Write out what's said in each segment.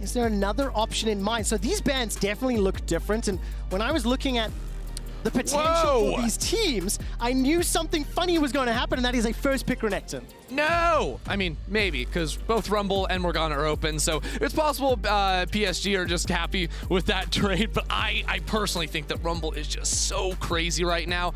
is there another option in mind? So these bans definitely look different, and when I was looking at the potential for these teams, I knew something funny was going to happen, and that is a first pick Renekton. No! I mean, maybe, because both Rumble and Morgana are open, so it's possible PSG are just happy with that trade, but I personally think that Rumble is just so crazy right now.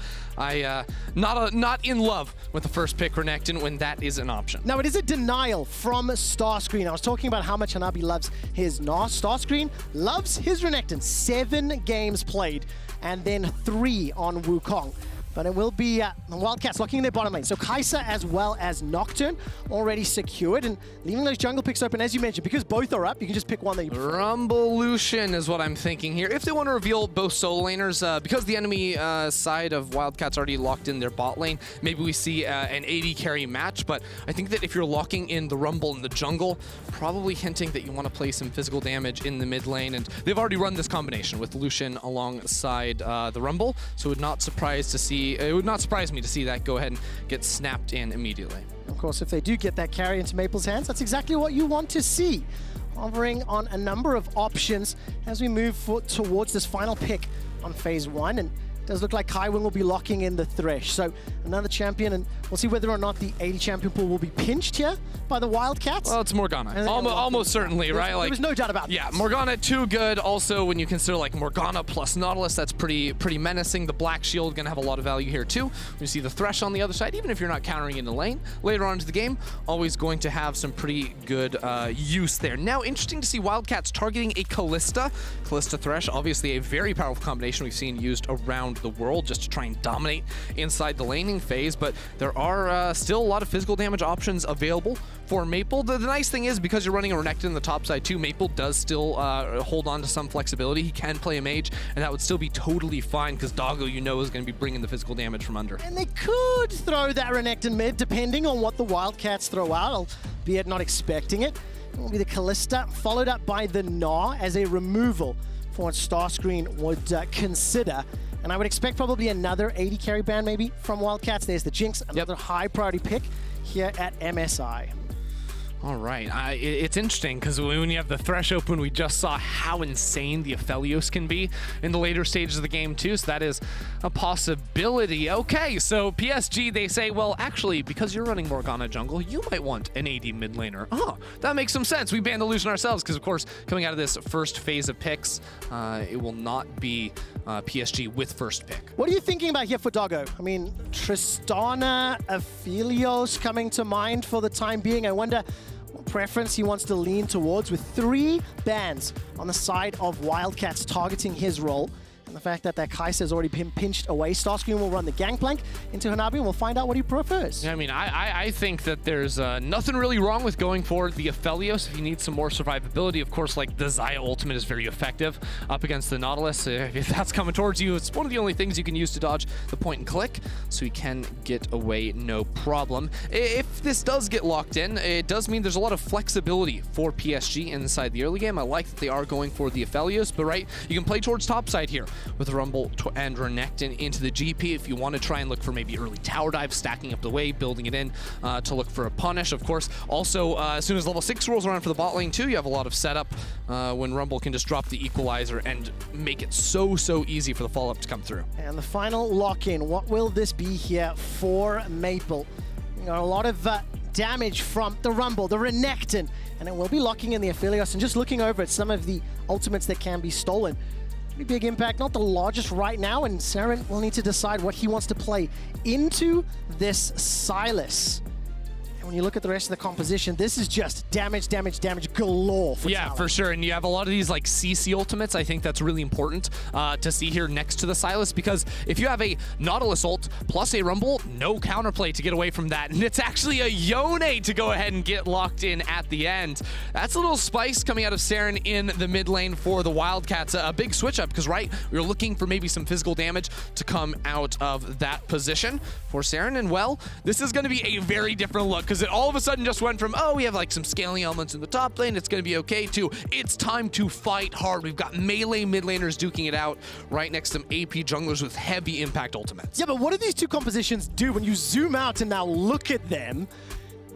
Not in love with the first pick Renekton when that is an option. Now, it is a denial from StarScreen. I was talking about how much Hanabi loves his NAS. StarScreen loves his Renekton. 7 games played, and then 3 on Wukong. But it will be the Wildcats locking in their bottom lane. So Kaisa as well as Nocturne already secured, and leaving those jungle picks open, as you mentioned, because both are up, you can just pick one that you prefer. Rumblelution is what I'm thinking here. If they want to reveal both solo laners, because the enemy side of Wildcats already locked in their bot lane, maybe we see an AD carry match, but I think that if you're locking in the Rumble in the jungle, probably hinting that you want to play some physical damage in the mid lane, and they've already run this combination with Lucian alongside the Rumble, so it would not surprise me to see that go ahead and get snapped in immediately. Of course, if they do get that carry into Maple's hands, that's exactly what you want to see. Hovering on a number of options as we move towards this final pick on phase 1, and it does look like Kaiwing will be locking in the Thresh. So another champion, and we'll see whether or not the 80 champion pool will be pinched here by the Wildcats. Well, it's Morgana. Almost certainly, right? There was no doubt about that. Yeah, Morgana too good. Also, when you consider like Morgana plus Nautilus, that's pretty menacing. The Black Shield gonna have a lot of value here too. You see the Thresh on the other side, even if you're not countering in the lane later on into the game, always going to have some pretty good use there. Now, interesting to see Wildcats targeting a Kalista Thresh, obviously a very powerful combination we've seen used around the world just to try and dominate inside the laning phase, but there are still a lot of physical damage options available for Maple. The nice thing is, because you're running a Renekton in the top side too, Maple does still hold on to some flexibility. He can play a mage, and that would still be totally fine because Doggo, you know, is going to be bringing the physical damage from under. And they could throw that Renekton mid, depending on what the Wildcats throw out, albeit not expecting it. It will be the Kalista, followed up by the Gnaw as a removal for what StarScreen would consider. And I would expect probably another 80 carry ban maybe from Wildcats. There's the Jinx, another high priority pick here at MSI. All right, it's interesting because when you have the Thresh open, we just saw how insane the Aphelios can be in the later stages of the game too, so that is a possibility. Okay, so PSG, they say, well, actually, because you're running Morgana jungle, you might want an AD mid laner. Oh, that makes some sense. We banned Illusion ourselves because, of course, coming out of this first phase of picks, it will not be PSG with first pick. What are you thinking about here for Doggo? I mean, Tristana, Aphelios coming to mind for the time being. I wonder what preference he wants to lean towards, with 3 bans on the side of Wildcats targeting his role. And the fact that Kaisa has already been pinched away. StarScreen will run the Gangplank into Hanabi, and we'll find out what he prefers. I mean, I think that there's nothing really wrong with going for the Aphelios if you need some more survivability. Of course, like the Xayah ultimate is very effective up against the Nautilus. If that's coming towards you, it's one of the only things you can use to dodge the point and click, so you can get away no problem. If this does get locked in, it does mean there's a lot of flexibility for PSG inside the early game. I like that they are going for the Aphelios, but right, you can play towards topside here with Rumble and Renekton into the GP if you want to try and look for maybe early tower dive, stacking up the wave, building it in to look for a punish. Of course, also as soon as level 6 rolls around for the bot lane too, you have a lot of setup when Rumble can just drop the equalizer and make it so easy for the follow-up to come through. And the final lock-in, what will this be here for Maple? You got a lot of damage from the Rumble, the Renekton, and it will be locking in the Aphelios. And just looking over at some of the ultimates that can be stolen, pretty big impact, not the largest right now, and Serin will need to decide what he wants to play into this Sylas. And when you look at the rest of the composition, this is just damage galore for Yeah, Talon. for sure. And you have a lot of these like CC ultimates. I think that's really important to see here next to the Sylas, because if you have a Nautilus ult plus a Rumble, no counterplay to get away from that. And it's actually a Yone to go ahead and get locked in at the end. That's a little spice coming out of Serin in the mid lane for the Wildcats. A big switch up because, right, we were looking for maybe some physical damage to come out of that position for Serin. And well, this is going to be a very different look, because it all of a sudden just went from, oh, we have like some scaling elements in the top lane, it's going to be okay, to it's time to fight hard. We've got melee mid laners duking it out right next to some AP junglers with heavy impact ultimates. Yeah, but what do these two compositions do when you zoom out and now look at them?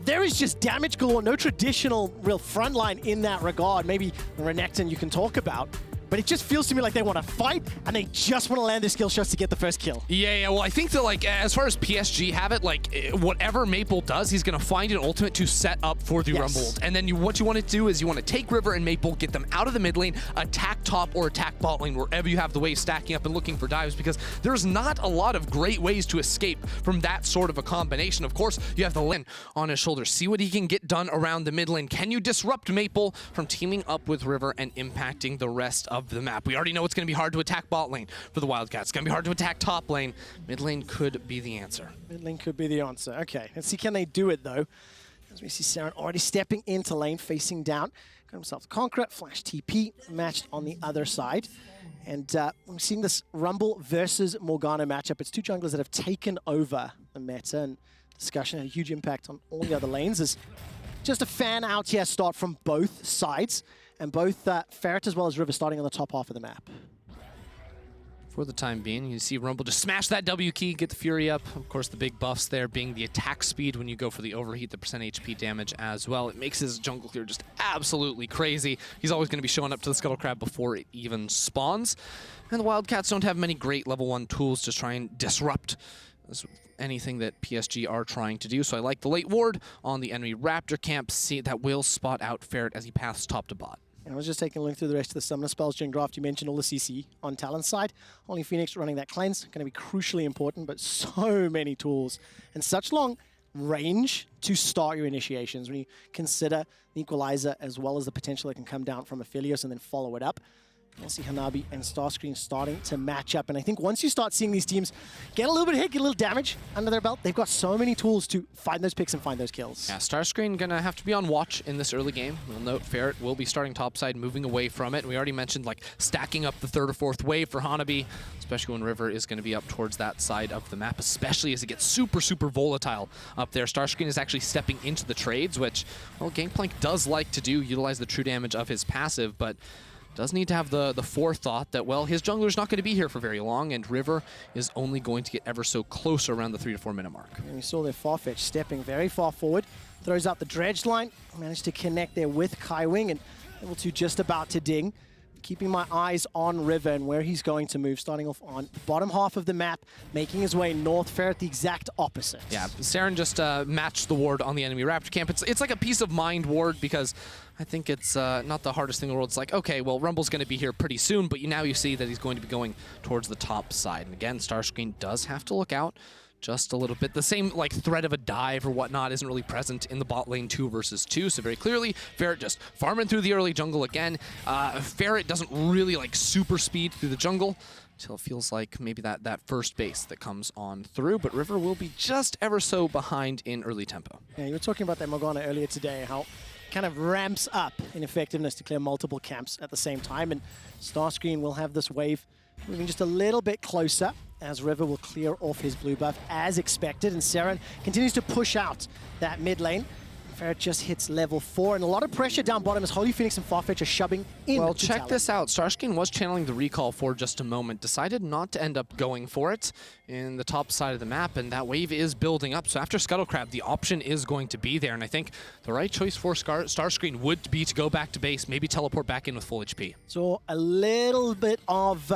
there is just damage galore. No traditional real frontline in that regard. Maybe Renekton you can talk about. But it just feels to me like they want to fight, and they just want to land their skill shots to get the first kill. Yeah, well, I think that, like, as far as PSG have it, like, whatever Maple does, he's going to find an ultimate to set up for the Rumble. And then what you want to do is you want to take River and Maple, get them out of the mid lane, attack top or attack bot lane, wherever you have the waves stacking up and looking for dives, because there's not a lot of great ways to escape from that sort of a combination. Of course, you have the Lin on his shoulder. See what he can get done around the mid lane. Can you disrupt Maple from teaming up with River and impacting the rest of the map? We already know it's going to be hard to attack bot lane for the Wildcats. It's going to be hard to attack top lane. Mid lane could be the answer. Mid lane could be the answer. Okay, let's see, can they do it though? As we see Serin already stepping into lane, facing down. Got himself the Conqueror, flash TP, matched on the other side. And we're seeing this Rumble versus Morgana matchup. It's two junglers that have taken over the meta, and discussion had a huge impact on all the other lanes. There's just a fan out here start from both sides. And both Ferret as well as River starting on the top half of the map. For the time being, you see Rumble just smash that W key, get the Fury up. Of course, the big buffs there being the attack speed when you go for the overheat, the percent HP damage as well. It makes his jungle clear just absolutely crazy. He's always going to be showing up to the Scuttle Crab before it even spawns. And the Wildcats don't have many great level 1 tools to try and disrupt anything that PSG are trying to do. So I like the late ward on the enemy Raptor camp. See that will spot out Ferret as he passes top to bot. And I was just taking a look through the rest of the summoner spells during draft. You mentioned all the CC on Talon's side. HolyPhoenix running that cleanse, going to be crucially important, but so many tools and such long range to start your initiations when you consider the equalizer as well as the potential that can come down from Aphelios and then follow it up. We'll see Hanabi and StarScreen starting to match up. And I think once you start seeing these teams get a little bit of hit, get a little damage under their belt, they've got so many tools to find those picks and find those kills. Yeah, StarScreen going to have to be on watch in this early game. We'll note Ferret will be starting topside, moving away from it. We already mentioned, like, stacking up the third or fourth wave for Hanabi, especially when River is going to be up towards that side of the map, especially as it gets super, super volatile up there. StarScreen is actually stepping into the trades, which, well, Gangplank does like to do, utilize the true damage of his passive, but does need to have the forethought that, well, his jungler's not going to be here for very long, and River is only going to get ever so close around the 3 to 4 minute mark. And we saw their FarFetch stepping very far forward, throws out the dredge line, managed to connect there with Kaiwing, and able to just about to ding. Keeping my eyes on River and where he's going to move, starting off on the bottom half of the map, making his way north. Ferret the exact opposite. Yeah, Serin just matched the ward on the enemy Raptor camp. It's like a peace of mind ward, because I think it's not the hardest thing in the world. It's like, okay, well, Rumble's going to be here pretty soon, but now you see that he's going to be going towards the top side. And again, StarScreen does have to look out just a little bit. The same, like, threat of a dive or whatnot isn't really present in the bot lane 2 versus 2, so very clearly Ferret just farming through the early jungle again. Ferret doesn't really, like, super speed through the jungle until it feels like maybe that first base that comes on through, but River will be just ever so behind in early tempo. Yeah, you were talking about that Morgana earlier today, how kind of ramps up in effectiveness to clear multiple camps at the same time, and StarScreen will have this wave moving just a little bit closer as River will clear off his blue buff as expected, and Serin continues to push out that mid lane. Ferret just hits level 4, and a lot of pressure down bottom as HolyPhoenix and FarFetch are shoving in. Well, check this out. StarScreen was channeling the recall for just a moment, decided not to end up going for it in the top side of the map, and that wave is building up. So after Scuttle Crab, the option is going to be there, and I think the right choice for StarScreen would be to go back to base, maybe teleport back in with full HP. So a little bit of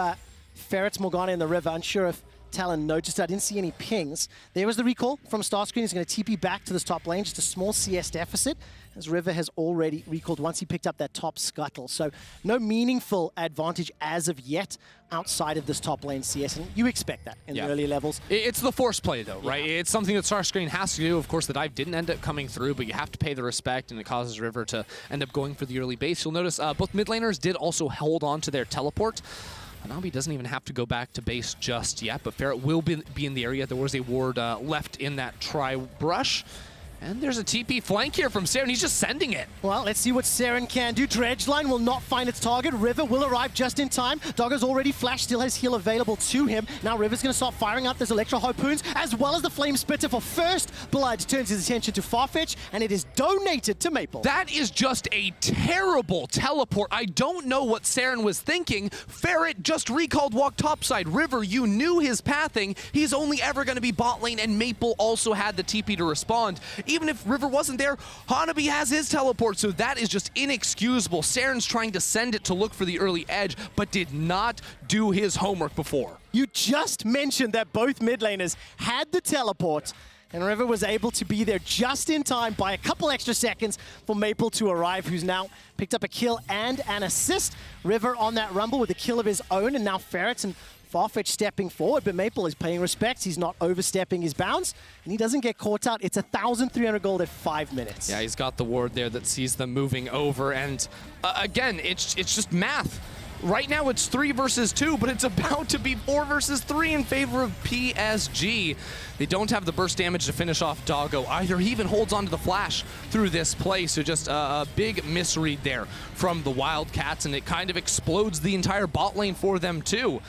Ferret's Morgana in the river. Unsure if Talon noticed. I didn't see any pings. There was the recall from StarScreen. He's going to TP back to this top lane. Just a small CS deficit, as River has already recalled once he picked up that top scuttle. So no meaningful advantage as of yet outside of this top lane CS, and you expect that in the early levels. It's the force play, though, right? It's something that StarScreen has to do. Of course, the dive didn't end up coming through, but you have to pay the respect, and it causes River to end up going for the early base. You'll notice both mid laners did also hold on to their teleport. Hanabi doesn't even have to go back to base just yet, but Ferret will be in the area. There was a ward left in that tri-brush. And there's a TP flank here from Serin. He's just sending it. Well, let's see what Serin can do. Dredge line will not find its target. River will arrive just in time. Doggo's already flashed, still has heal available to him. Now River's going to start firing up those Electro Harpoons, as well as the Flame Spitter for first blood. Turns his attention to FarFetch, and it is donated to Maple. That is just a terrible teleport. I don't know what Serin was thinking. Ferret just recalled walk topside. River, you knew his pathing. He's only ever going to be bot lane, and Maple also had the TP to respond. Even if River wasn't there, Hanabi has his teleport, so that is just inexcusable. Serin's trying to send it to look for the early edge, but did not do his homework before. You just mentioned that both mid laners had the teleport, and River was able to be there just in time by a couple extra seconds for Maple to arrive, who's now picked up a kill and an assist. River on that rumble with a kill of his own, and now Ferret and FarFetch stepping forward, but Maple is paying respects. He's not overstepping his bounds, and he doesn't get caught out. It's 1,300 gold at 5 minutes. Yeah, he's got the ward there that sees them moving over, and again, it's just math. Right now it's 3 versus 2, but it's about to be 4 versus 3 in favor of PSG. They don't have the burst damage to finish off Doggo either. He even holds onto the flash through this play, so just a big misread there from the Wildcats, and it kind of explodes the entire bot lane for them too.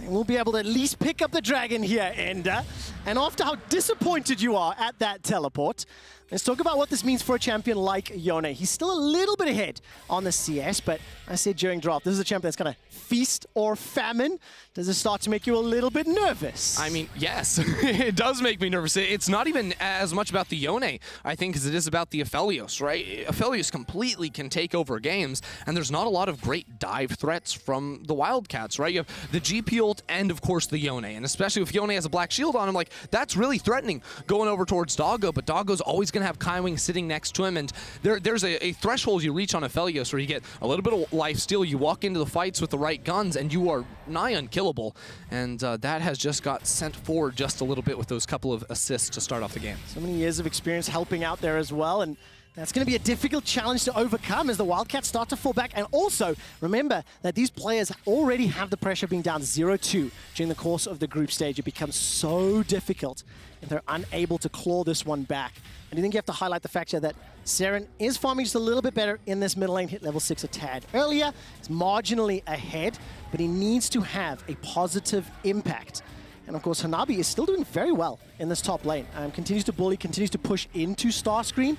We'll be able to at least pick up the dragon here, Ender. And after how disappointed you are at that teleport, let's talk about what this means for a champion like Yone. He's still a little bit ahead on the CS, but I said during draft, this is a champion that's going to feast or famine. Does it start to make you a little bit nervous? I mean, yes, it does make me nervous. It's not even as much about the Yone, I think, as it is about the Aphelios, right? Aphelios completely can take over games, and there's not a lot of great dive threats from the Wildcats, right? You have the GP ult and, of course, the Yone, and especially if Yone has a black shield on him, like, that's really threatening going over towards Doggo, but Doggo's always going to have Kaiwing sitting next to him, and there's a threshold you reach on Aphelios where you get a little bit of life steal, you walk into the fights with the right guns, and you are nigh unkillable, and that has just got sent forward just a little bit with those couple of assists to start off the game. So many years of experience helping out there as well, and that's going to be a difficult challenge to overcome as the Wildcats start to fall back. And also, remember that these players already have the pressure being down 0-2 during the course of the group stage. It becomes so difficult if they're unable to claw this one back. And I think you have to highlight the fact here that Serin is farming just a little bit better in this middle lane, hit level 6 a tad earlier. He's marginally ahead, but he needs to have a positive impact. And of course, Hanabi is still doing very well in this top lane. Continues to bully, continues to push into StarScreen.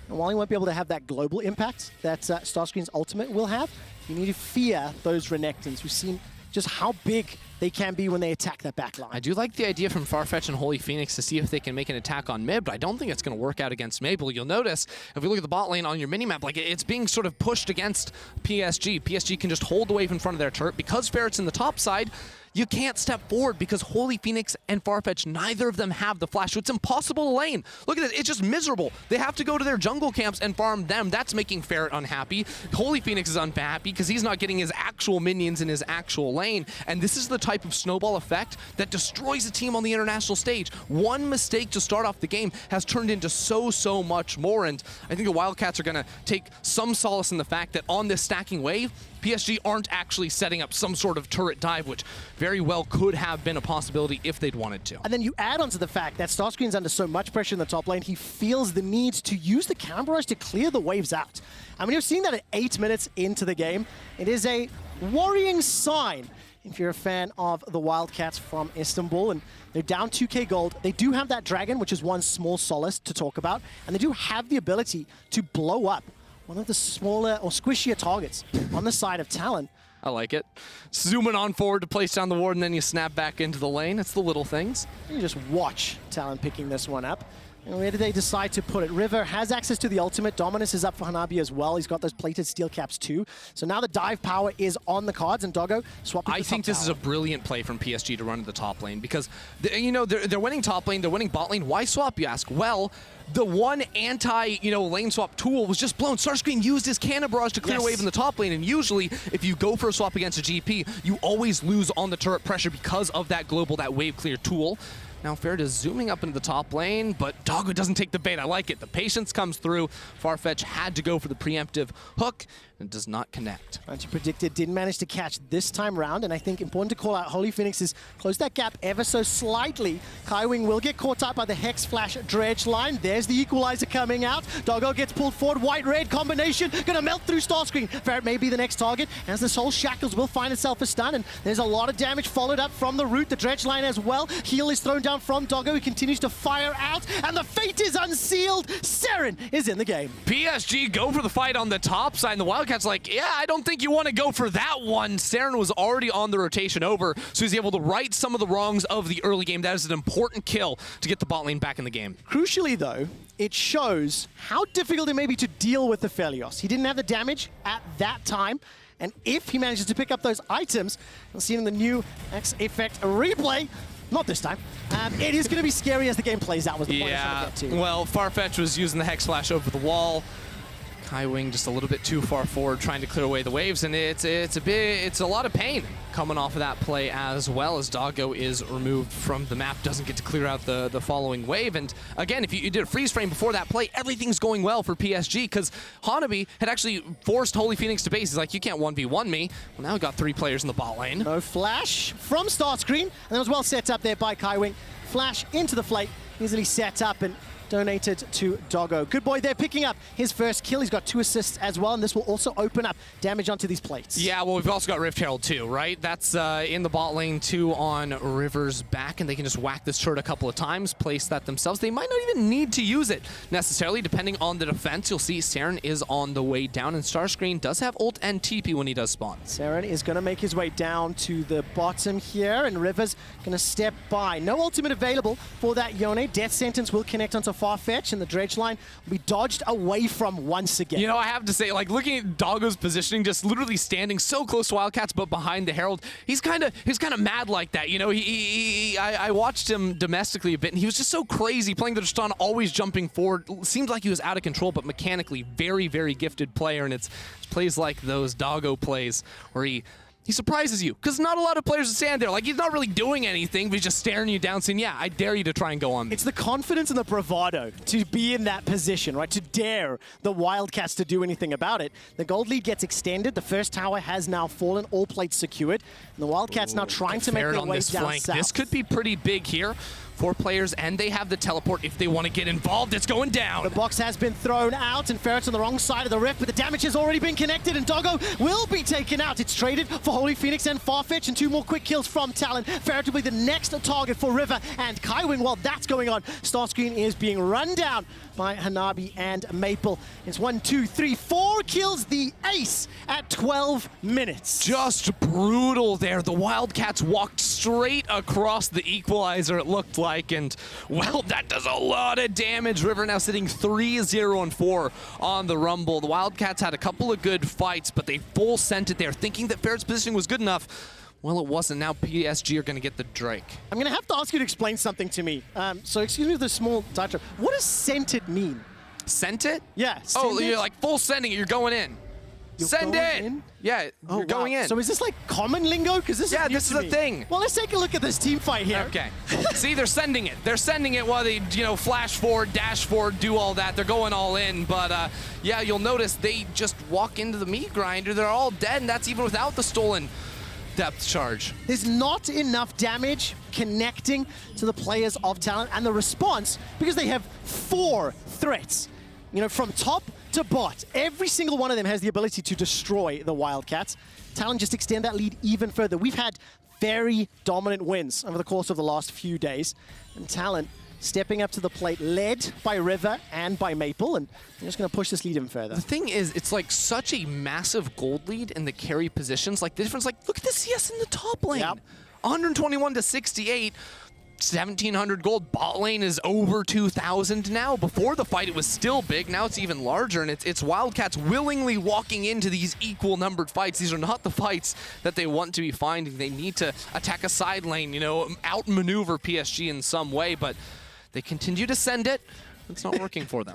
And while he won't be able to have that global impact that StarScreen's ultimate will have, you need to fear those Renektons. We've seen just how big they can be when they attack that back line. I do like the idea from FarFetch and HolyPhoenix to see if they can make an attack on mid, but I don't think it's going to work out against Maple. You'll notice, if we look at the bot lane on your minimap, like it's being sort of pushed against PSG. PSG can just hold the wave in front of their turret. Because Ferret's in the top side, you can't step forward because HolyPhoenix and FarFetch, neither of them have the flash, so it's impossible to lane. Look at this, it's just miserable. They have to go to their jungle camps and farm them. That's making Ferret unhappy. HolyPhoenix is unhappy because he's not getting his actual minions in his actual lane, and this is the type of snowball effect that destroys a team on the international stage. One mistake to start off the game has turned into so much more, and I think the Wildcats are going to take some solace in the fact that on this stacking wave, PSG aren't actually setting up some sort of turret dive, which very well could have been a possibility if they'd wanted to. And then you add on to the fact that StarScreen's under so much pressure in the top lane, he feels the need to use the Camp Barrage to clear the waves out. I mean, you're seeing that at 8 minutes into the game. It is a worrying sign if you're a fan of the Wildcats from Istanbul, and they're down 2k gold. They do have that dragon, which is one small solace to talk about, and they do have the ability to blow up one of the smaller or squishier targets on the side of Talon. I like it. Zooming on forward to place down the ward, and then you snap back into the lane. It's the little things. You just watch Talon picking this one up. And where did they decide to put it? River has access to the ultimate. Dominus is up for Hanabi as well. He's got those plated steel caps too. So now the dive power is on the cards, and Doggo swapping. I think this is a brilliant play from PSG to run to the top lane because, they're winning top lane, they're winning bot lane. Why swap, you ask? Well, the one lane swap tool was just blown. StarScreen used his cannon barrage to clear a wave in the top lane, and usually if you go for a swap against a GP, you always lose on the turret pressure because of that global, that wave clear tool. Now Ferret is zooming up into the top lane, but Doggo doesn't take the bait. I like it. The patience comes through. FarFetch had to go for the preemptive hook, and does not connect. As you predicted, didn't manage to catch this time round, and I think important to call out, HolyPhoenix has closed that gap ever so slightly. Kaiwing will get caught up by the Hex Flash Dredge line. There's the equalizer coming out. Doggo gets pulled forward, white-red combination, gonna melt through StarScreen. Ferret may be the next target, as the Soul Shackles will find itself a stun, and there's a lot of damage followed up from the root, the Dredge line as well. Heal is thrown down down from Doggo. He continues to fire out, and the fate is unsealed. Serin is in the game. PSG go for the fight on the top side, and the Wildcats like, yeah, I don't think you want to go for that one. Serin was already on the rotation over, so he's able to right some of the wrongs of the early game. That is an important kill to get the bot lane back in the game. Crucially, though, it shows how difficult it may be to deal with the Aphelios. He didn't have the damage at that time, and if he manages to pick up those items, we'll see in the new X Effect replay, not this time, it is going to be scary as the game plays out, was the point I was trying to get to. Well, FarFetch was using the Hex Flash over the wall. Kaiwing just a little bit too far forward, trying to clear away the waves, and it's a lot of pain coming off of that play, as well as Doggo is removed from the map, doesn't get to clear out the following wave. And again, if you did a freeze frame before that play, everything's going well for PSG, because Hanabi had actually forced HolyPhoenix to base. He's like, you can't 1v1 me. Well, now we got 3 players in the bot lane. No flash from StarScreen, and that was well set up there by Kaiwing. Flash into the flank, easily set up and donated to Doggo. Good boy there, picking up his first kill. He's got 2 assists as well, and this will also open up damage onto these plates. Yeah, well, we've also got Rift Herald too, right? That's in the bot lane too on River's back, and they can just whack this turret a couple of times, place that themselves. They might not even need to use it necessarily, depending on the defense. You'll see Serin is on the way down, and StarScreen does have ult and TP when he does spawn. Serin is going to make his way down to the bottom here, and River's going to step by. No ultimate available for that Yone. Death Sentence will connect onto FarFetch, and the dredge line will be dodged away from once again. You know, I have to say, like, looking at Doggo's positioning, just literally standing so close to Wildcats, but behind the Herald, he's kind of mad like that. You know, I watched him domestically a bit, and he was just so crazy playing the Tristan, always jumping forward. Seems like he was out of control, but mechanically very, very gifted player, and it's plays like those Doggo plays where he surprises you, because not a lot of players stand there. Like, he's not really doing anything, but he's just staring you down saying, yeah, I dare you to try and go on me. It's the confidence and the bravado to be in that position, right? To dare the Wildcats to do anything about it. The gold lead gets extended. The first tower has now fallen, all plates secured. And the Wildcats now trying to make their way down south. This could be pretty big here. 4 players, and they have the teleport if they want to get involved. It's going down. The box has been thrown out, and Ferret's on the wrong side of the rift, but the damage has already been connected, and Doggo will be taken out. It's traded for HolyPhoenix and FarFetch, and 2 more quick kills from Talon. Ferret will be the next target for River and Kaiwing. While that's going on, StarScreen is being run down by Hanabi and Maple. It's 1, 2, 3, 4 kills, the ace at 12 minutes. Just brutal there. The Wildcats walked straight across the equalizer, it looked like, and well, that does a lot of damage. River now sitting 3-0-4 on the Rumble. The Wildcats had a couple of good fights, but they full sent it there, thinking that Ferret's positioning was good enough. Well, it wasn't. Now PSG are going to get the Drake. I'm going to have to ask you to explain something to me. So excuse me for the small diatribe. What does scented mean? Sent it? Yeah. Oh, you're like full sending it. You're going in. Send it! Yeah, you're going in. So is this like common lingo? Because this is this is a thing. Well, let's take a look at this team fight here. Okay. See, they're sending it. They're sending it while they, flash forward, dash forward, do all that. They're going all in. But yeah, you'll notice they just walk into the meat grinder. They're all dead, and that's even without the stolen depth charge. There's not enough damage connecting to the players of Talon, and the response, because they have 4 threats, from top to bot. Every single one of them has the ability to destroy the Wildcats. Talon just extend that lead even further. We've had very dominant wins over the course of the last few days, and Talon stepping up to the plate, led by River and by Maple, and they're just going to push this lead even further. The thing is, it's like such a massive gold lead in the carry positions. Like, the difference, like, look at the CS in the top lane. Yep. 121 to 68. 1,700 gold. Bot lane is over 2,000 now. Before the fight, it was still big. Now it's even larger, and it's Wildcats willingly walking into these equal numbered fights. These are not the fights that they want to be finding. They need to attack a side lane, outmaneuver PSG in some way, but they continue to send it. It's not working for them.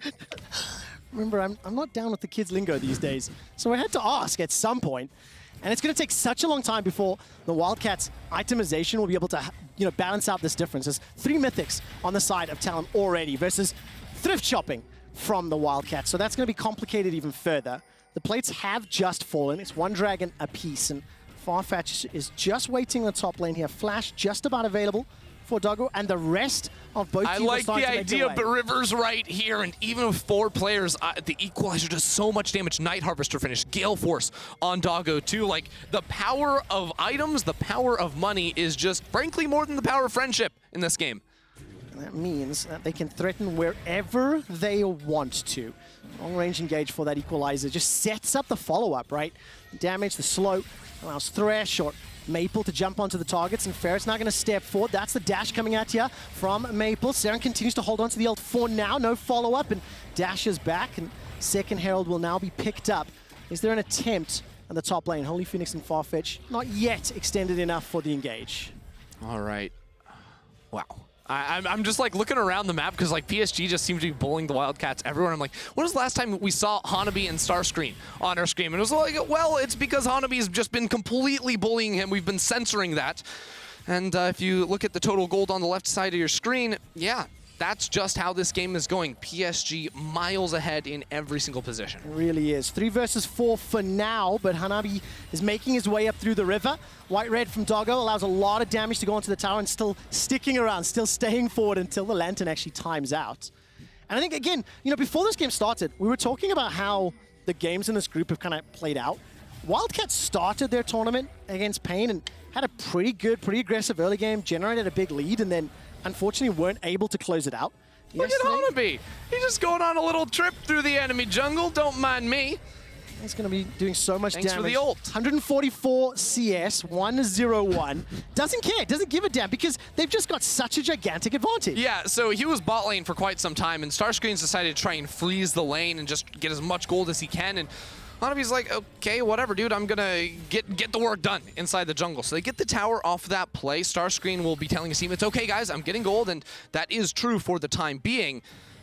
Remember, I'm not down with the kids' lingo these days, so I had to ask at some point. And it's going to take such a long time before the Wildcats' itemization will be able to, balance out this difference. There's 3 mythics on the side of Talon already versus thrift shopping from the Wildcats. So that's going to be complicated even further. The plates have just fallen. It's 1 dragon apiece, and FarFetch is just waiting on the top lane here. Flash just about available for Doggo, and the rest of both teams I like the idea, but River's right here, and even with 4 players, the equalizer does so much damage. Night Harvester finish, Gale Force on Doggo too. Like, the power of items, the power of money is just, frankly, more than the power of friendship in this game. That means that they can threaten wherever they want to. Long range engage for that equalizer just sets up the follow-up, right? Damage, the slow, allows Thresh or Maple to jump onto the targets, and Ferret's not going to step forward. That's the dash coming at you from Maple. Serin continues to hold on to the ult for now. No follow-up, and dashes back, and second Herald will now be picked up. Is there an attempt on the top lane? HolyPhoenix and FarFetch not yet extended enough for the engage. All right. Wow. I'm just like looking around the map because like PSG just seems to be bullying the Wildcats everywhere. I'm like, when was the last time we saw Hanabi and StarScreen on our screen? And it was like, well, it's because Hanabi's just been completely bullying him. We've been censoring that. And if you look at the total gold on the left side of your screen, yeah, that's just how this game is going. PSG miles ahead in every single position. It really is. 3 versus 4 for now, but Hanabi is making his way up through the river. White-red from Doggo allows a lot of damage to go onto the tower and still sticking around, still staying forward until the lantern actually times out. And I think, again, you know, before this game started, we were talking about how the games in this group have kind of played out. Wildcats started their tournament against Pain and had a pretty good, pretty aggressive early game, generated a big lead, and then unfortunately weren't able to close it out. Look at Hanabi. He's just going on a little trip through the enemy jungle. Don't mind me. He's going to be doing so much damage. Thanks for the ult. 144 CS, 101. Doesn't care, doesn't give a damn because they've just got such a gigantic advantage. Yeah, so he was bot lane for quite some time, and StarScreen's decided to try and freeze the lane and just get as much gold as he can. And Hanabi's like, okay, whatever, dude. I'm gonna get the work done inside the jungle. So they get the tower off that play. StarScreen will be telling his team, it's okay, guys, I'm getting gold, and that is true for the time being.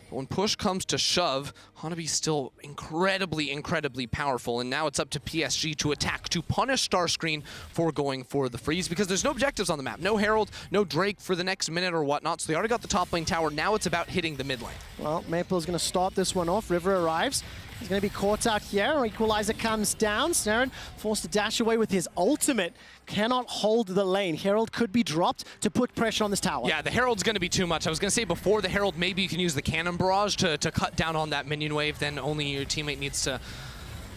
But when push comes to shove, Hanabi's still incredibly, incredibly powerful, and now it's up to PSG to attack, to punish StarScreen for going for the freeze, because there's no objectives on the map. No Herald, no Drake for the next minute or whatnot, so they already got the top lane tower. Now it's about hitting the mid lane. Well, Maple's going to start this one off. River arrives. He's going to be caught out here. Equalizer comes down. Serin forced to dash away with his ultimate. Cannot hold the lane. Herald could be dropped to put pressure on this tower. Yeah, the Herald's going to be too much. I was going to say before the Herald, maybe you can use the Cannon Barrage to cut down on that minion wave. Then only your teammate needs to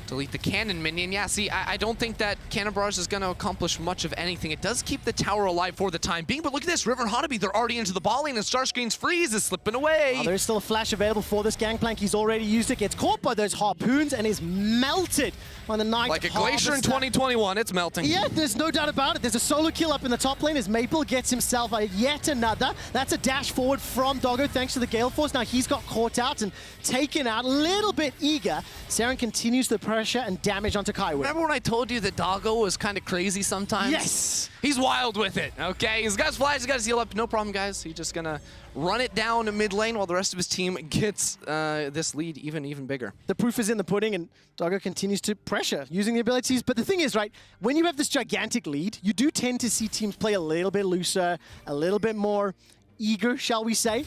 delete the cannon minion. Yeah, see, I don't think that Cannon Barrage is going to accomplish much of anything. It does keep the tower alive for the time being, but look at this. River and Hanabi, they're already into the ball lane, and StarScreen's freeze is slipping away. Oh, there's still a flash available for this Gangplank. He's already used it, gets caught by those harpoons, and is melted by the Night Like a glacier in 2021, it's melting. Yeah, there's no doubt about it. There's a solo kill up in the top lane as Maple gets himself yet another. That's a dash forward from Doggo thanks to the Gale Force. Now he's got caught out and taken out, a little bit eager. Serin continues the pressure and damage onto Kaiwing. Remember when I told you that Doggo was kind of crazy sometimes? Yes! He's wild with it, okay? He's got his flies, he's got his heal up. No problem, guys. He's just gonna run it down mid lane while the rest of his team gets this lead even bigger. The proof is in the pudding, and Doggo continues to pressure using the abilities. But the thing is, right, when you have this gigantic lead, you do tend to see teams play a little bit looser, a little bit more eager, shall we say.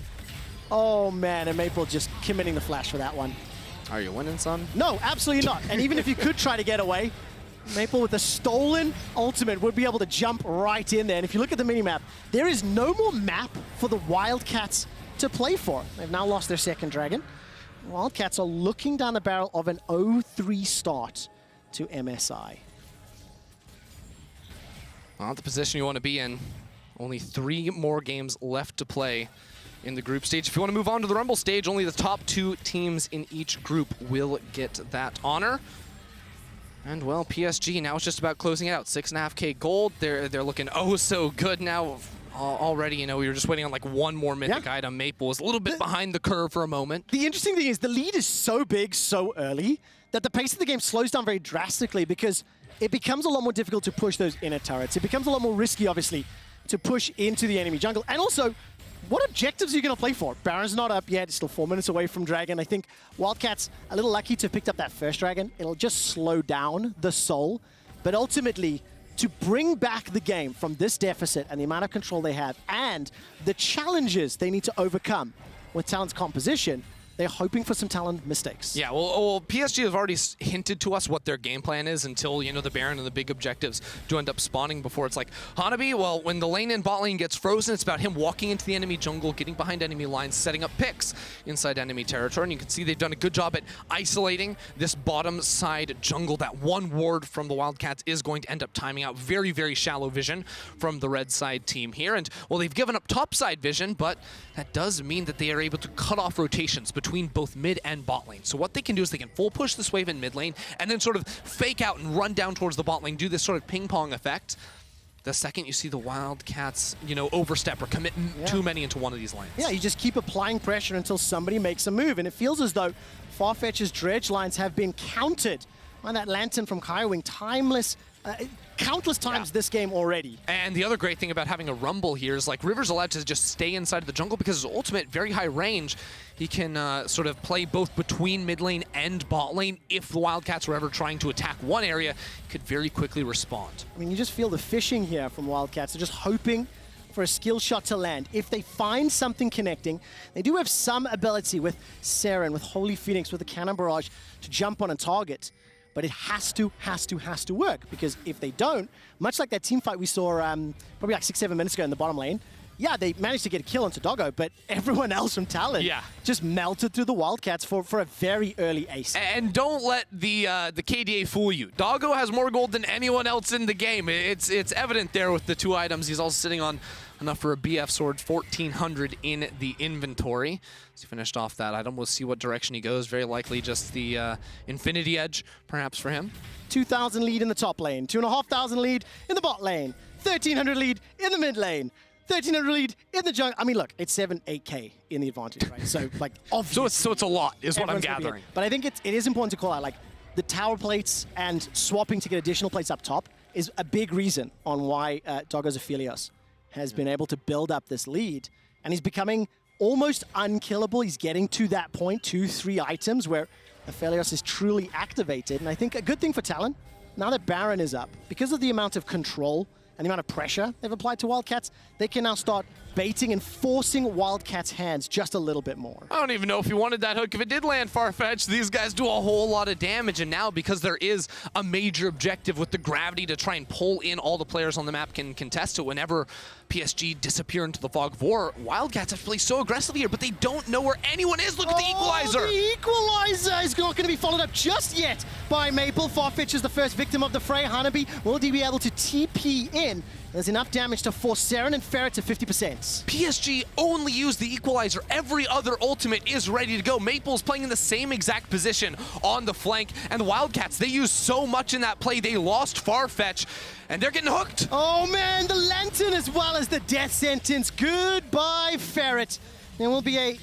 Oh man, and Maple just committing the flash for that one. Are you winning, son? No, absolutely not. And even if you could try to get away, Maple with a stolen ultimate would be able to jump right in there. And if you look at the minimap, there is no more map for the Wildcats to play for. They've now lost their second dragon. Wildcats are looking down the barrel of an 0-3 start to MSI. Not the position you want to be in. Only 3 more games left to play in the group stage. If you want to move on to the Rumble stage, only the top 2 teams in each group will get that honor. And well, PSG, now it's just about closing it out. 6.5K gold. They're looking oh so good now. Already, you know, we were just waiting on like one more mythic item. Maple was a little bit behind the curve for a moment. The interesting thing is the lead is so big so early that the pace of the game slows down very drastically because it becomes a lot more difficult to push those inner turrets. It becomes a lot more risky, obviously, to push into the enemy jungle. And also, what objectives are you going to play for? Baron's not up yet. It's still 4 minutes away from Dragon. I think Wildcats a little lucky to have picked up that first Dragon. It'll just slow down the soul. But ultimately, to bring back the game from this deficit and the amount of control they have and the challenges they need to overcome with Talon's composition, they're hoping for some Talon mistakes. Yeah, well, PSG have already hinted to us what their game plan is until, you know, the Baron and the big objectives do end up spawning before. It's like, Hanabi, well, when the lane in bot lane gets frozen, it's about him walking into the enemy jungle, getting behind enemy lines, setting up picks inside enemy territory. And you can see they've done a good job at isolating this bottom side jungle. That one ward from the Wildcats is going to end up timing out. Very, very shallow vision from the red side team here. And, well, they've given up top side vision, but that does mean that they are able to cut off rotations between both mid and bot lane. So what they can do is they can full push this wave in mid lane and then sort of fake out and run down towards the bot lane, do this sort of ping pong effect. The second you see the Wildcats, you know, overstep or commit too many into one of these lanes. Yeah, you just keep applying pressure until somebody makes a move. And it feels as though FarFetch's dredge lines have been countered by that Lantern from Kaiwing. Countless times this game already. And the other great thing about having a Rumble here is, like, River's allowed to just stay inside of the jungle because his ultimate, very high range. He can sort of play both between mid lane and bot lane. If the Wildcats were ever trying to attack one area, he could very quickly respond. I mean, you just feel the fishing here from Wildcats. They're just hoping for a skill shot to land. If they find something connecting, they do have some ability with Serin, with HolyPhoenix, with the Cannon Barrage to jump on and target. But it has to work, because if they don't, much like that team fight we saw probably like 6-7 minutes ago in the bottom lane, yeah, they managed to get a kill onto Doggo, but everyone else from Talon just melted through the Wildcats for a very early ace. And don't let the KDA fool you. Doggo has more gold than anyone else in the game. It's evident there with the 2 items. He's also sitting on enough for a BF sword, 1,400 in the inventory. So he finished off that item. We'll see what direction he goes. Very likely just the Infinity Edge, perhaps, for him. 2,000 lead in the top lane, 2,500 lead in the bot lane, 1,300 lead in the mid lane, 1,300 lead in the jungle. I mean, look, it's 8K in the advantage, right? So, like, obviously. So it's a lot, is what I'm gathering. But I think it is important to call out, like, the tower plates and swapping to get additional plates up top is a big reason on why Doggo Aphelios has been able to build up this lead. And he's becoming almost unkillable. He's getting to that point, 2-3 items where Aphelios is truly activated. And I think a good thing for Talon, now that Baron is up, because of the amount of control and the amount of pressure they've applied to Wildcats, they can now start baiting and forcing Wildcats' hands just a little bit more. I don't even know if he wanted that hook. If it did land FarFetch, these guys do a whole lot of damage. And now, because there is a major objective with the gravity to try and pull in all the players on the map can contest it whenever PSG disappear into the fog of war, Wildcats have to play so aggressively here, but they don't know where anyone is. Look at the equalizer! The equalizer is not going to be followed up just yet by Maple. FarFetch is the first victim of the fray. Hanabi, will he be able to TP in? There's enough damage to force Serin and Ferret to 50%. PSG only used the equalizer. Every other ultimate is ready to go. Maple's playing in the same exact position on the flank. And the Wildcats, they used so much in that play, they lost FarFetch, and they're getting hooked. Oh man, the Lantern as well as the death sentence. Goodbye, Ferret. There will be a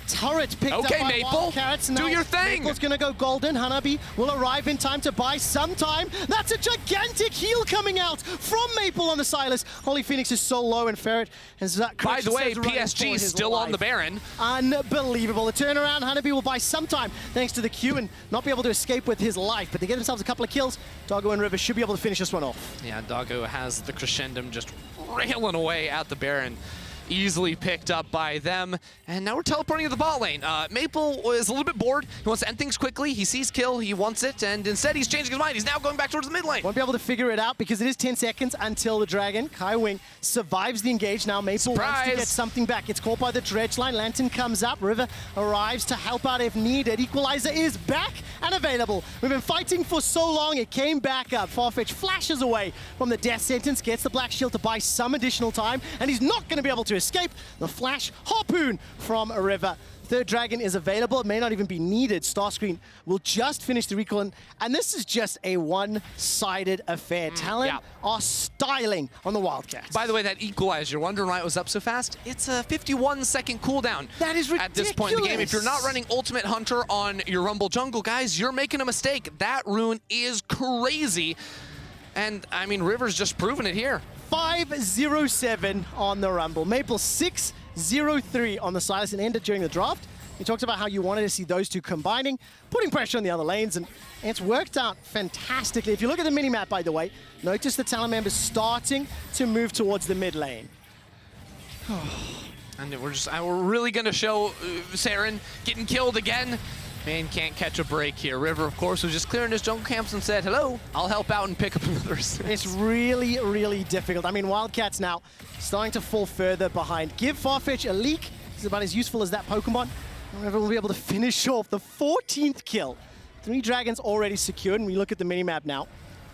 turret picked up by Maple, Wildcats. do your thing. Maple's gonna go golden. Hanabi will arrive in time to buy some time. That's a gigantic heal coming out from Maple on the Sylas. HolyPhoenix is so low, and Ferret has that. By the way, PSG is still on the Baron. Unbelievable. The turnaround, Hanabi will buy some time thanks to the Q and not be able to escape with his life, but they get themselves a couple of kills. Doggo and River should be able to finish this one off. Yeah, Doggo has the crescendum just railing away at the Baron. Easily picked up by them, and now we're teleporting to the bot lane. Maple is a little bit bored. He wants to end things quickly. He sees kill, he wants it, and instead he's changing his mind. He's now going back towards the mid lane. Won't be able to figure it out because it is 10 seconds until the dragon. Kaiwing survives the engage. Now Maple wants to get something back. It's caught by the dredge line. Lantern comes up. River arrives to help out if needed. Equalizer is back and available. We've been fighting for so long. It came back up. FarFetch flashes away from the death sentence, gets the black shield to buy some additional time, and he's not going to be able to escape. The flash harpoon from a River. Third dragon is available. It may not even be needed. StarScreen will just finish the recall, and this is just a one-sided affair. Talon are styling on the Wildcats. By the way, that equalizer, you're wondering why it was up so fast? It's a 51-second cooldown. That is ridiculous. At this point in the game. If you're not running Ultimate Hunter on your Rumble jungle, guys, you're making a mistake. That rune is crazy. And, I mean, River's just proven it here. 5-0-7 on the Rumble. Maple 6-0-3 on the Sylas, and ended during the draft. You talked about how you wanted to see those two combining, putting pressure on the other lanes, and it's worked out fantastically. If you look at the minimap, by the way, notice the Talon members starting to move towards the mid lane. And we're really gonna show Serin getting killed again. Man can't catch a break here. River, of course, was just clearing his jungle camps and said, hello, I'll help out and pick up another assist. It's really, really difficult. I mean, Wildcats now starting to fall further behind. Give FarFetch a leak. He's about as useful as that Pokemon. River will be able to finish off the 14th kill. 3 dragons already secured, and we look at the minimap now.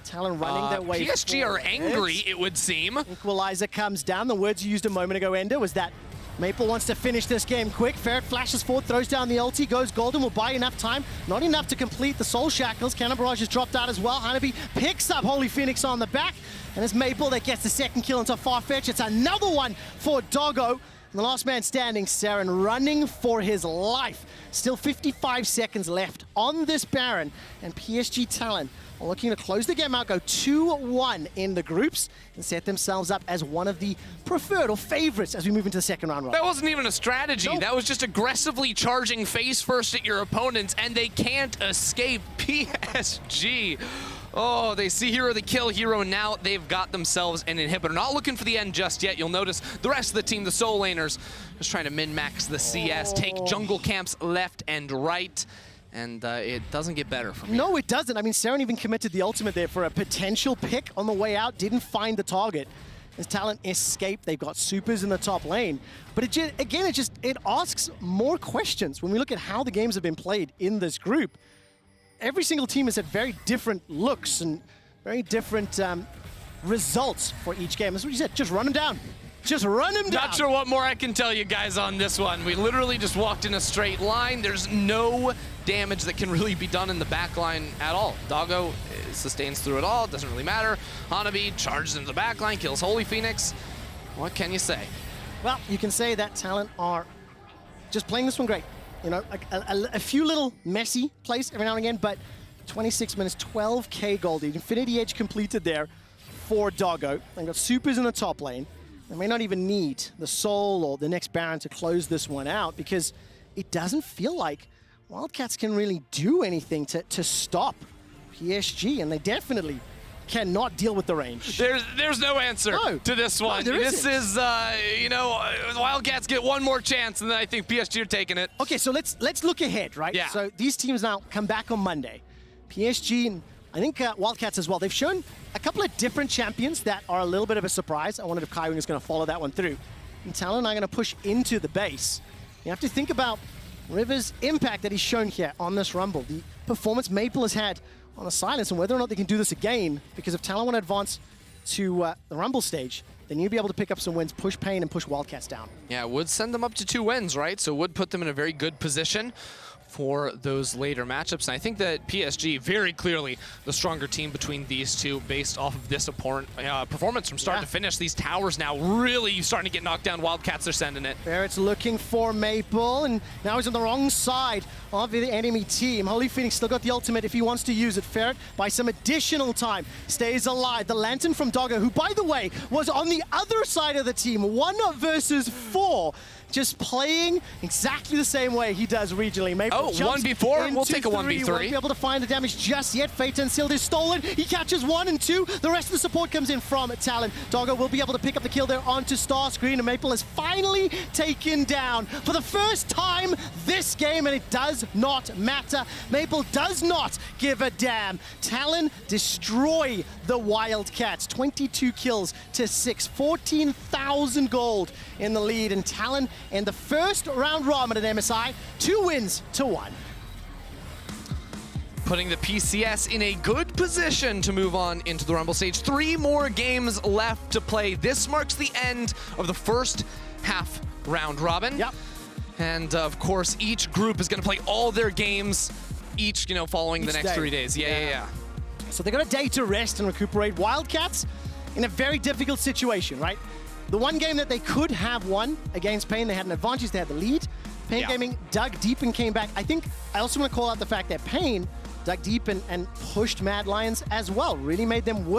Talon running their way PSG forward. are angry, it would seem. Equalizer comes down. The words you used a moment ago, Ender, was that Maple wants to finish this game quick. Ferret flashes forward, throws down the ulti, goes golden, will buy enough time. Not enough to complete the soul shackles. Cannon Barrage has dropped out as well. Hanabi picks up HolyPhoenix on the back. And it's Maple that gets the second kill into FarFetch. It's another one for Doggo. And the last man standing, Serin, running for his life. Still 55 seconds left on this Baron. And PSG Talon are looking to close the game out, go 2-1 in the groups, and set themselves up as one of the preferred or favorites as we move into the second round. That wasn't even a strategy. Nope. That was just aggressively charging face first at your opponents, and they can't escape. PSG. Oh, they see hero, they kill hero, and now they've got themselves an inhibitor. Not looking for the end just yet. You'll notice the rest of the team, the soul laners, just trying to min-max the CS, take jungle camps left and right. And it doesn't get better from here. No, it doesn't. I mean, Serin even committed the ultimate there for a potential pick on the way out. Didn't find the target. His Talon escaped. They've got supers in the top lane. But it asks more questions when we look at how the games have been played in this group. Every single team has had very different looks and very different results for each game. That's what you said. Just run them down. Just run him down. Not sure what more I can tell you guys on this one. We literally just walked in a straight line. There's no damage that can really be done in the back line at all. Doggo sustains through it all. Doesn't really matter. Hanabi charges into the back line, kills HolyPhoenix. What can you say? Well, you can say that Talon are just playing this one great. You know, a few little messy plays every now and again, but 26 minutes, 12k gold. The Infinity Edge completed there for Doggo. They've got supers in the top lane. They may not even need the Soul or the next Baron to close this one out because it doesn't feel like Wildcats can really do anything to stop PSG, and they definitely cannot deal with the range. There's no answer to this one. No, this is, you know, Wildcats get one more chance, and then I think PSG are taking it. Okay, so let's look ahead, right? Yeah. So these teams now come back on Monday. PSG and I think Wildcats as well. They've shown a couple of different champions that are a little bit of a surprise. I wondered if Kaiwing is going to follow that one through. And Talon are going to push into the base. You have to think about River's impact that he's shown here on this Rumble. The performance Maple has had on the Sylas and whether or not they can do this again. Because if Talon want to advance to the Rumble stage, then you'd be able to pick up some wins, push Pain, and push Wildcats down. Yeah, it would send them up to 2 wins, right? So it would put them in a very good position for those later matchups. And I think that PSG, very clearly the stronger team between these two based off of this performance from start to finish. These towers now really starting to get knocked down. Wildcats are sending it. Ferret's looking for Maple, and now he's on the wrong side of the enemy team. HolyPhoenix still got the ultimate if he wants to use it. Ferret, by some additional time, stays alive. The Lantern from Doggo, who, by the way, was on the other side of the team, 1 versus 4. Just playing exactly the same way he does regionally. Maple 1v4? We'll take a 1v3. Won't be able to find the damage just yet. Fate and Sealed is stolen. He catches 1 and 2. The rest of the support comes in from Talon. Doggo will be able to pick up the kill there onto StarScreen, and Maple is finally taken down for the first time this game, and it does not matter. Maple does not give a damn. Talon destroy the Wildcats. 22 kills to 6. 14,000 gold in the lead, and Talon in the first round robin at MSI, 2 wins to 1. Putting the PCS in a good position to move on into the Rumble stage. 3 more games left to play. This marks the end of the first half round robin. Yep. And of course, each group is going to play all their games, each, you know, following the next 3 days. Yeah. So they got a day to rest and recuperate. Wildcats in a very difficult situation, right? The one game that they could have won against Pain, they had an advantage, they had the lead. Pain Gaming dug deep and came back. I think I also want to call out the fact that Pain dug deep and pushed Mad Lions as well. Really made them work.